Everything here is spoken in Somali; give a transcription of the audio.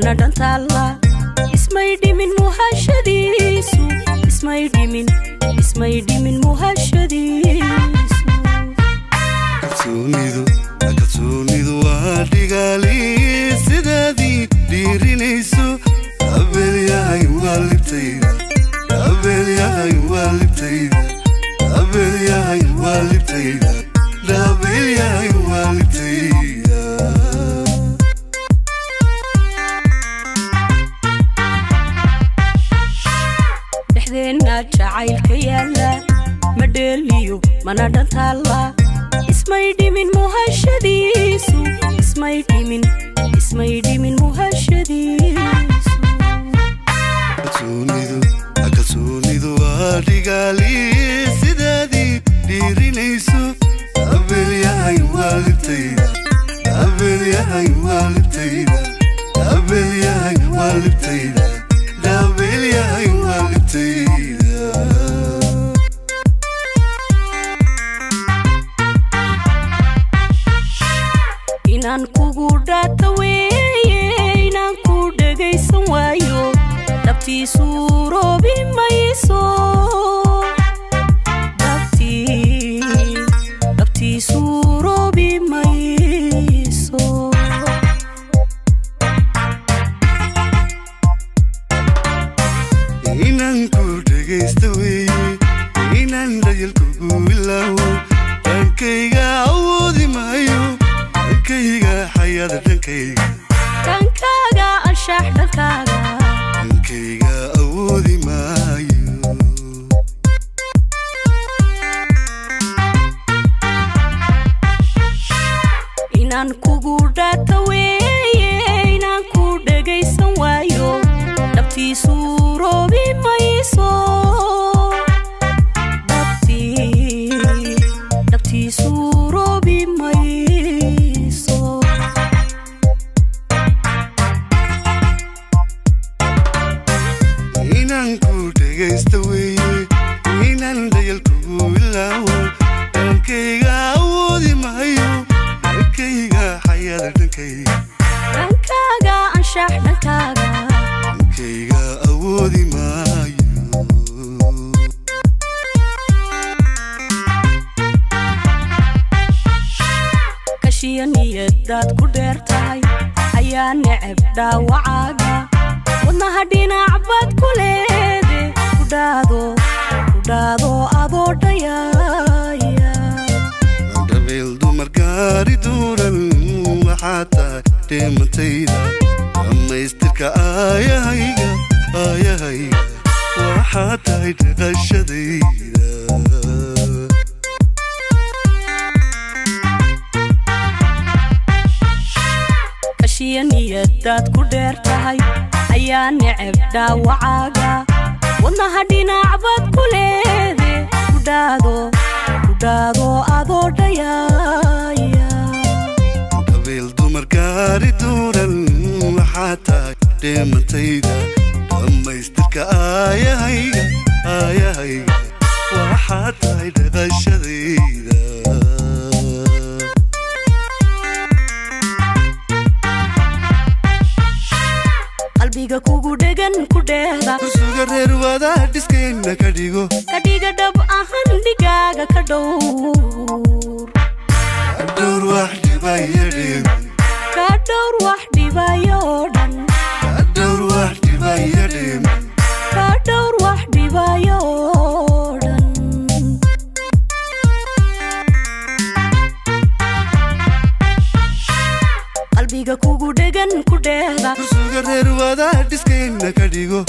mana dhantala ismaydi min muhashadiisu ismaydi min muhashadiisu kalsoonidu waa dhigaali sidaadii dhiirinayso abelyahay waalibtayda abelyahay waalibtayda abelyahay waalibtayda abelyahay waalibtayda dhexdeena jacaylka yaala madheeliyo mana dhantala ismaydi min muhashadiisu ismaydi min muhashadiisu kalsoonidu waa dhigaali sidaadii dhiirinayso abelyahay waalibtayda abelyahay waalibtayda abelyahay waalibtayda abelyahay waalibtayda inaan kugu dhaataweeye inaan ku dhagaysan waayo dhabtiisu roobi mayso dhabtiisu roobi mayso inaan ku dhagaysta weeye inaan dhayalkugu ilaawo dhankayga awoodi maayo dhankayga xayaada dhankaaga anshax dhankayga awoodi maayo inaan kugu dhaataweeye inaan ku dhagaysan waayo dhabtiisu roobi mayso dhabtiisu roobi mayso inaan ku dhagaysta weeye inaan dhayalkugu ilaawo dhankayga awoodi maayo dhankayga xayaada dhankaaga anshax dhankayga awoodi maayo kashiya niyadaad ku dheer tahay ayaa neceb dhaawacaaga wadnaha dhinac baad ku leede ku dhaado adoo dhayaaya dabeel dumar gaari duuran waxaa tahay dheematayda dhammaystirka aayahayga waxaa tahay dhaqashadayda kashiya niyadaad ku dheer tahay ayaa neceb dhaawacaaga wadnaha dhinac baad ku leede ku dhaado adoo dhayaaya dabeel dumar gaari duuran waxaa tahay dheematayda dhammaystirka aayahayga waxaa tahay dhaqashadayda qalbiga kugu dhegan ku dheehda kursuga reer wadaa dhiskeenna ka dhiga dhab ahaan dhigaaga ka dhowr wax dhibaya dheem ka dhowr wax dhibayo dhan wax dhibaya dheem ka dhowr wax dhibayo dhan qalbiga kugu dhegan ku dheehda kursuga reer wadaa dhiskeenna ka dhigo